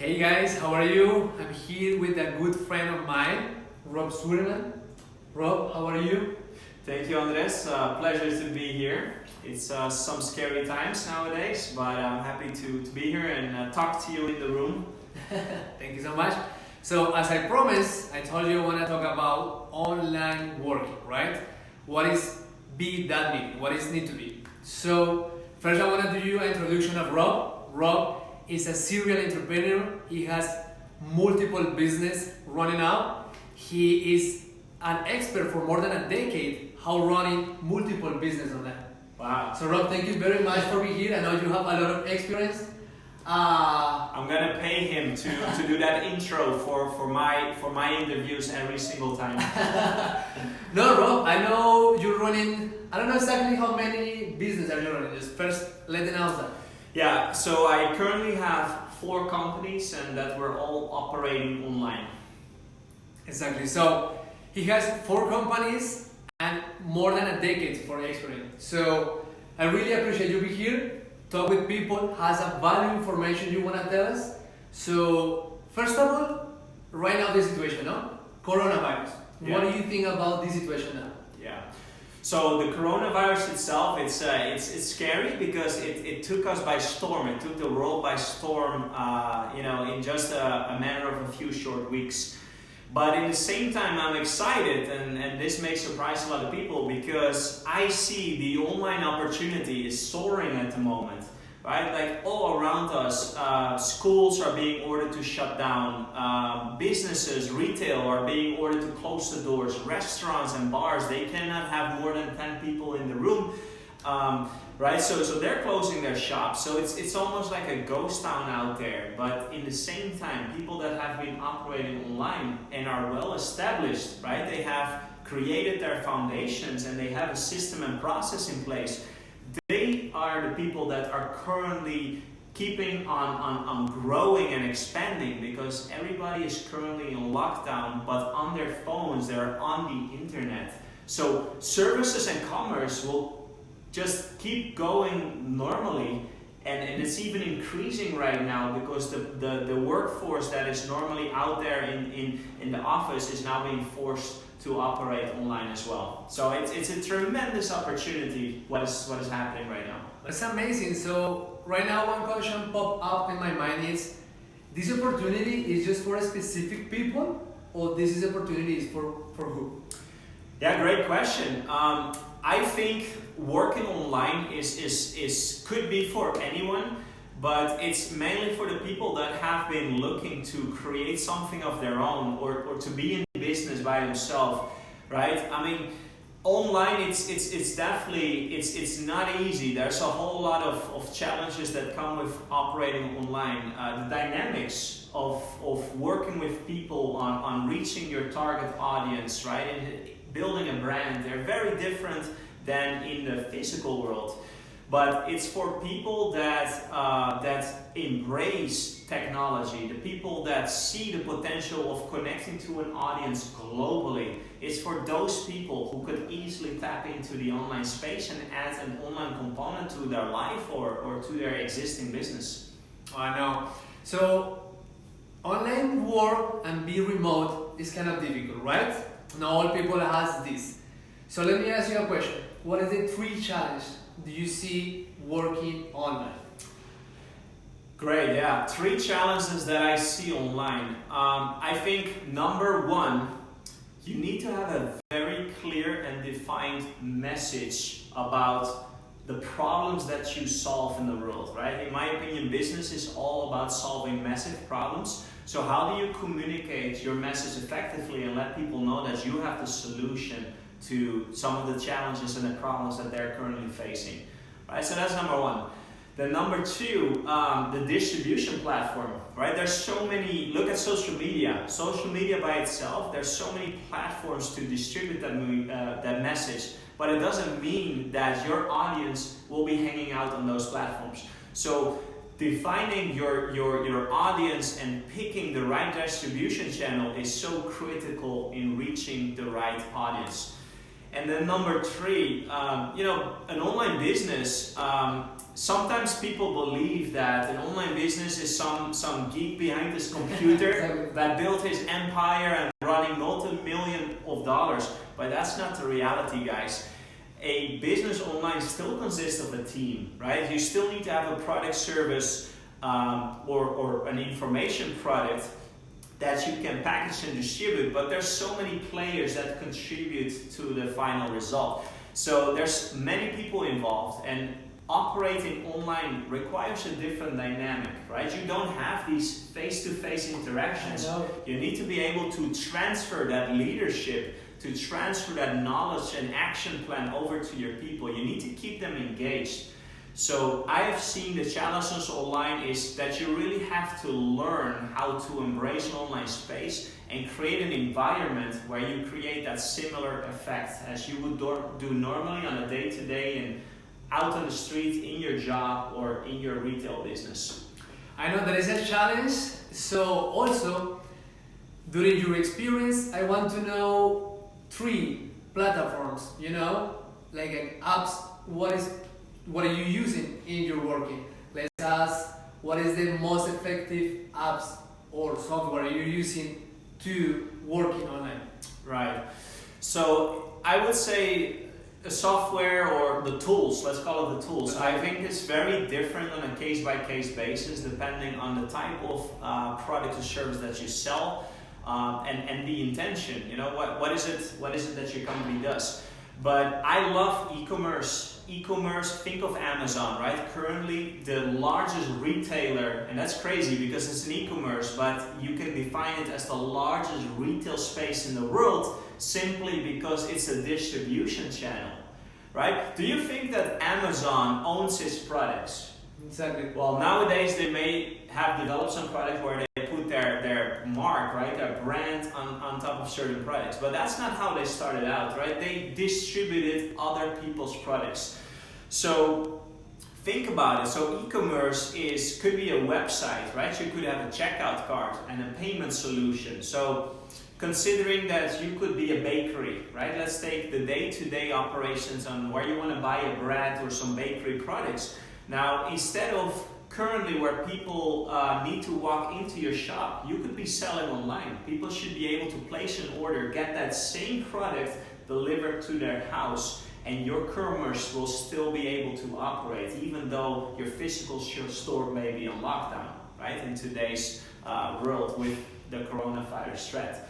Hey guys, how are you? I'm here with a good friend of mine, Rob Zweerman. Rob, how are you? Thank you, Andres. Pleasure to be here. It's some scary times nowadays, but I'm happy to be here and talk to you in the room. Thank you so much. So, as I promised, I told you I want to talk about online working, right? What is be that mean? What is need to be? So, first I want to do you an introduction of Rob. Rob is a serial entrepreneur. He has multiple business running out. He is an expert for more than a decade how running multiple business online. Wow. So Rob, thank you very much for being here. I know you have a lot of experience. I'm gonna pay him to do that intro for my interviews every single time. No, Rob, I know you're running. I don't know exactly how many business are you running. Just first, let them know that. Yeah. So I currently have 4 companies, and that we're all operating online. Exactly. So he has 4 companies and more than a decade for experience. So I really appreciate you being here. Talk with people, has a value information you want to tell us. So first of all, right now the situation, no? Coronavirus. Yeah. What do you think about this situation now? Yeah. So the coronavirus itself, it's scary because it took us by storm. It took the world by storm, in just a matter of a few short weeks. But at the same time, I'm excited, and this may surprise a lot of people because I see the online opportunity is soaring at the moment, right? Like all around us, schools are being ordered to shut down, businesses, retail are being ordered to close the doors, restaurants and bars, they cannot have more than 10 people in the room. Right, so they're closing their shops, so it's almost like a ghost town out there. But in the same time, people that have been operating online and are well established, right? They have created their foundations and they have a system and process in place. They are the people that are currently keeping on growing and expanding because everybody is currently in lockdown, but on their phones, they're on the internet. So services and commerce will just keep going normally, and it's even increasing right now because the workforce that is normally out there in the office is now being forced to operate online as well. So it's a tremendous opportunity what is happening right now. That's amazing. So right now one question popped up in my mind is, this opportunity is just for specific people or this is opportunity is for who? Yeah, great question. I think working online is could be for anyone, but it's mainly for the people that have been looking to create something of their own or to be in business by themselves, right? I mean, online it's definitely it's not easy. There's a whole lot of challenges that come with operating online. The dynamics of working with people on reaching your target audience, right? And building a brand, they're very different than in the physical world. But it's for people that embrace technology, the people that see the potential of connecting to an audience globally. It's for those people who could easily tap into the online space and add an online component to their life or to their existing business. I know. So online work and be remote is kind of difficult, right? Not all people has this. So let me ask you a question. What is the 3 challenges do you see working online? Great, yeah. 3 challenges that I see online. I think number 1, you need to have a very clear and defined message about the problems that you solve in the world, right? In my opinion, business is all about solving massive problems. So how do you communicate your message effectively and let people know that you have the solution to some of the challenges and the problems that they're currently facing, right? So that's number 1. Then number 2, the distribution platform, right? There's so many, look at social media. Social media by itself, there's so many platforms to distribute that message, but it doesn't mean that your audience will be hanging out on those platforms. So defining your audience and picking the right distribution channel is so critical in reaching the right audience. And then number three, an online business, sometimes people believe that an online business is some geek behind his computer that built his empire and running multi-million of dollars, but that's not the reality, guys. A business online still consists of a team, right? You still need to have a product, service, or an information product that you can package and distribute, but there's so many players that contribute to the final result. So there's many people involved, and operating online requires a different dynamic, right? You don't have these face-to-face interactions. You need to be able to transfer that leadership, to transfer that knowledge and action plan over to your people. You need to keep them engaged. So I have seen the challenges online is that you really have to learn how to embrace an online space and create an environment where you create that similar effect as you would do normally on a day-to-day and out on the street, in your job, or in your retail business. I know that is a challenge. So also, during your experience, I want to know 3 platforms, like apps. What are you using in your working? Let's ask, what is the most effective apps or software you're using to working online? Right. So I would say a software or the tools, let's call it the tools. I think it's very different on a case-by-case basis depending on the type of product or service that you sell and the intention. What is it that your company does? But I love e-commerce. Think of Amazon, right? Currently the largest retailer, and that's crazy because it's an e-commerce, but you can define it as the largest retail space in the world simply because it's a distribution channel, right? Do you think that Amazon owns its products? Exactly. Well, nowadays they may have developed some products where they put their mark, right, their brand on top of certain products, but that's not how they started out, right? They distributed other people's products. So think about it. So e-commerce could be a website, right? You could have a checkout cart and a payment solution. So considering that you could be a bakery, right? Let's take the day-to-day operations on where you want to buy a bread or some bakery products. Now, instead of currently where people need to walk into your shop, you could be selling online. People should be able to place an order, get that same product delivered to their house, and your commerce will still be able to operate even though your physical store may be on lockdown, right? In today's world with the coronavirus threat.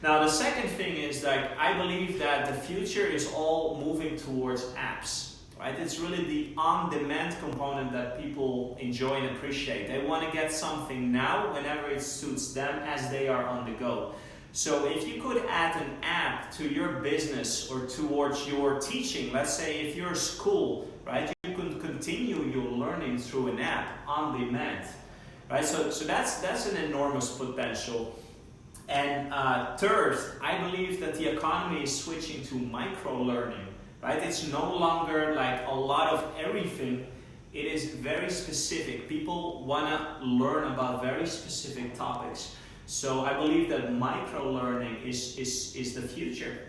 Now, the second thing is that I believe that the future is all moving towards apps. Right? It's really the on-demand component that people enjoy and appreciate. They want to get something now whenever it suits them as they are on the go. So if you could add an app to your business or towards your teaching, let's say if you're a school, right, you can continue your learning through an app on demand. Right? So that's an enormous potential. And third, I believe that the economy is switching to micro-learning. Right? It's no longer like a lot of everything. It is very specific. People want to learn about very specific topics. So I believe that micro-learning is the future.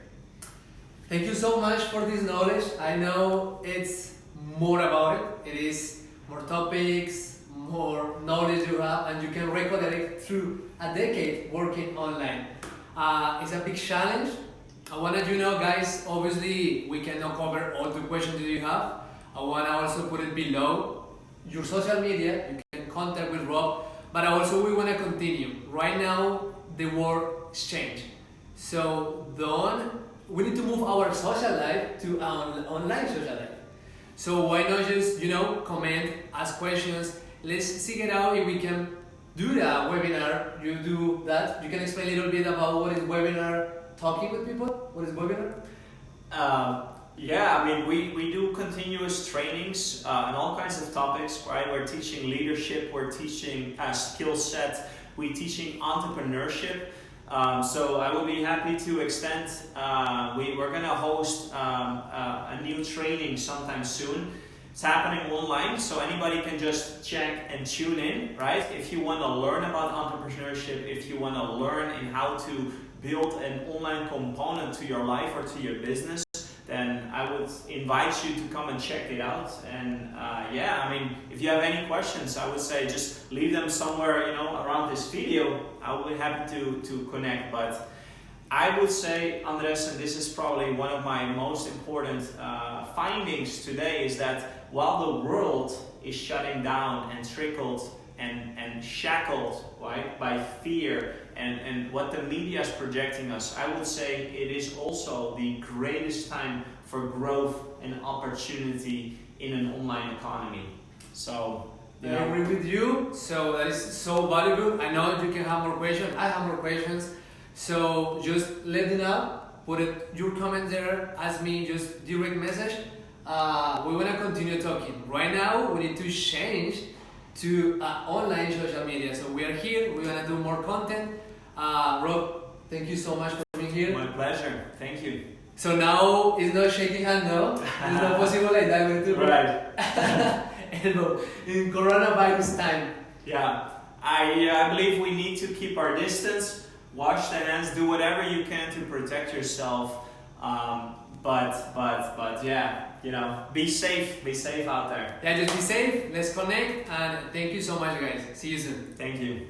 Thank you so much for this knowledge. I know it's more about it. It is more topics, more knowledge you have, and you can record it through a decade working online. It's a big challenge. I want to guys, obviously we cannot cover all the questions that you have. I want to also put it below your social media. You can contact with Rob, but also we want to continue. Right now, the world is changing. So we need to move our social life to an online social life. So why not just, comment, ask questions. Let's seek it out if we can do that webinar. You do that. You can explain a little bit about what is webinar. Talking with people? What is webinar? We do continuous trainings on all kinds of topics, right? We're teaching leadership, we're teaching skill set, we're teaching entrepreneurship. So I will be happy to extend, we're going to host a new training sometime soon. It's happening online, so anybody can just check and tune in, right? If you want to learn about entrepreneurship, if you want to learn in how to build an online component to your life or to your business, then I would invite you to come and check it out. And yeah, I mean, if you have any questions, I would say just leave them somewhere, you know, around this video. I will be happy to connect. But I would say, Andres, and this is probably one of my most important findings today, is that while the world is shutting down and trickled and shackled, right, by fear and what the media is projecting us, I would say it is also the greatest time for growth and opportunity in an online economy. So, I agree with you. So that is so valuable. I know you can have more questions. I have more questions. So just let me know. Put your comment there. Ask me just direct message. We want to continue talking. Right now, we need to change to online social media. So we are here. We want to do more content. Rob, thank you so much for being here. My pleasure. Thank you. So now it's not shaking hand, no? It's not possible like that with Right. In coronavirus time. Yeah, I believe we need to keep our distance, wash the hands, do whatever you can to protect yourself. But yeah, you know, be safe out there. Yeah, just be safe. Let's connect, and thank you so much, guys. See you soon. Thank you.